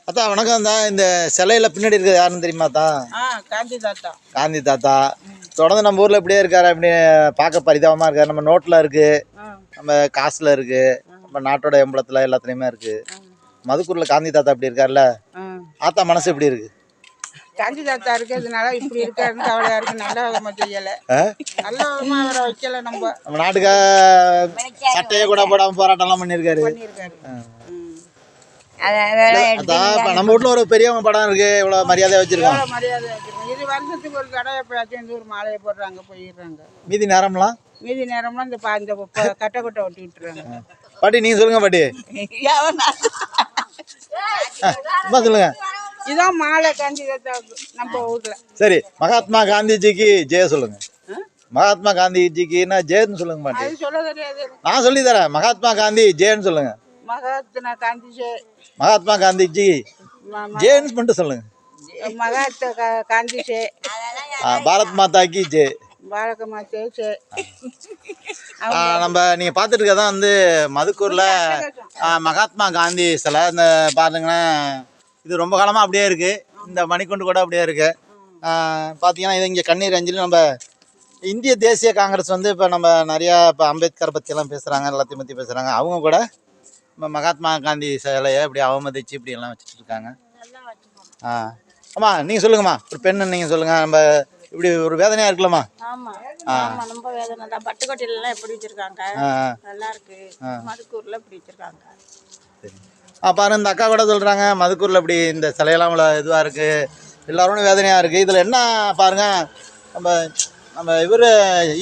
அதான் வணக்கம் தான். இந்த சிலையில பின்னாடி இருக்கிறது யாருன்னு தெரியுமா தான்? காந்தி தாத்தா. காந்தி தாத்தா தொடர்ந்து நம்ம ஊரில் இப்படியே இருக்காரு. அப்படி பார்க்க பரிதாபமாக இருக்காரு. நம்ம நோட்டில் இருக்குது, நம்ம காசில் இருக்குது, நம்ம நாட்டோட எம்பளத்தில் எல்லாத்துலேயுமே இருக்குது. மதுக்கூரில் காந்தி தாத்தா இப்படி இருக்கார்ல, ஆத்தா மனசு எப்படி இருக்குது? காந்தி தாத்தா இருக்கிறதுனால இப்படி இருக்காருன்னு கவலையா இருக்கு. நல்ல விதமாக செய்யலை, நல்ல விதமாக அவரை வைக்கலை. நம்ம நாட்டுக்காக சட்டையை கூட போடாமல் போராட்டம்லாம் பண்ணியிருக்காரு. நம்ம வீட்டில் ஒரு பெரியவங்க படம் இருக்கு, இவ்வளோ மரியாதையாக வச்சிருக்கோம். மரியாதை வச்சிருக்கோம். இது வருஷத்துக்கு ஒரு தடவை எப்பயாச்சும் ஒரு மாலையை போடுறாங்க, போயிடுறாங்க. மீதி நேரம்லாம் இந்த கட்டை கொட்டை ஒட்டி விட்டுறாங்க. பாட்டி நீங்கள் சொல்லுங்க பாட்டி. சொல்லுங்க. இதான் மாலை காந்தி தாத்தாவுக்கு நம்ம ஊர்ல. சரி, மகாத்மா காந்திஜிக்கு ஜெய சொல்லுங்க. மகாத்மா காந்திஜிக்குன்னா ஜெயன்னு சொல்லுங்க பாட்டி. அது சொல்ல தெரியாது, நான் சொல்லி தரேன். மகாத்மா காந்தி ஜெயன்னு சொல்லுங்க. மகாத்மா காந்திஜி. மகாத்மா காந்திஜி ஜெயன்னு மட்டும் சொல்லுங்க. மகாத்மா காந்திஜி. பாரத் மாதா கி ஜெய். பாரத மாதா ஜெய். நம்ம நீங்கள் பார்த்துட்டு இருக்கதான் வந்து மதுக்கூரில் மகாத்மா காந்தி சிலை. இந்த பாருங்கன்னா இது ரொம்ப காலமாக அப்படியே இருக்குது. இந்த மணிக்குண்டு கூட அப்படியே இருக்குது. பார்த்தீங்கன்னா இது இங்கே கண்ணீர் அஞ்சலி. நம்ம இந்திய தேசிய காங்கிரஸ் வந்து இப்போ நம்ம நிறையா இப்போ அம்பேத்கர் பற்றியெல்லாம் பேசுகிறாங்க, எல்லாத்தையும் பற்றி பேசுகிறாங்க. அவங்க கூட நம்ம மகாத்மா காந்தி சிலையை இப்படி அவமதிச்சு இப்படி எல்லாம் வச்சுட்டு இருக்காங்க. ஆமாம், நீங்கள் சொல்லுங்கம்மா. ஒரு பெண்ணு நீங்கள் சொல்லுங்கள். நம்ம இப்படி ஒரு வேதனையாக இருக்கலாமா? ரொம்ப வேதனை தான். பட்டுக்கோட்டையிலலாம் எப்படி வச்சுருக்காங்க, நல்லா இருக்கு. மதுக்கூரில் இப்படி வச்சுருக்காங்க. பாருங்க, இந்த அக்கா கூட சொல்கிறாங்க மதுக்கூரில் இப்படி இந்த சிலையெல்லாம் இவ்வளோ இதுவாக இருக்குது, எல்லோரும் வேதனையாக இருக்குது. இதில் என்ன பாருங்கள், நம்ம இவர்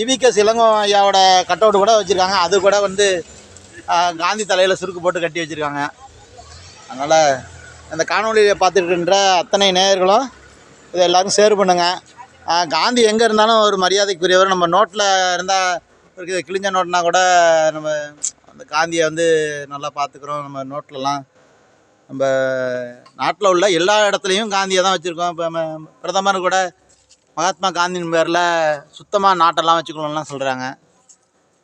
இவிகேஎஸ் இளங்கோ ஐயாவோட கட் அவுட் கூட வச்சுருக்காங்க. அது கூட வந்து காந்தி தலையில் சுருக்கு போட்டு கட்டி வச்சுருக்காங்க. அதனால் அந்த காணொலியை பார்த்துருக்கின்ற அத்தனை நேயர்களும் இதை எல்லோரும் ஷேர் பண்ணுங்கள். காந்தி எங்கே இருந்தாலும் ஒரு மரியாதைக்குரியவர். நம்ம நோட்டில் இருந்தால் ஒரு கிழிஞ்ச நோட்னா கூட நம்ம அந்த காந்தியை வந்து நல்லா பார்த்துக்குறோம். நம்ம நோட்லலாம் நம்ம நாட்டில் உள்ள எல்லா இடத்துலையும் காந்தியை தான் வச்சுருக்கோம். இப்போ பிரதமர் கூட மகாத்மா காந்தியின் பேரில் சுத்தமாக நாட்டெல்லாம் வச்சுக்கணும்லாம் சொல்கிறாங்க.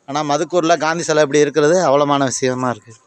ஆனால் மதுக்கூரில் காந்தி சிலை இப்படி இருக்கிறது அவ்வளோமான விஷயமா இருக்குது.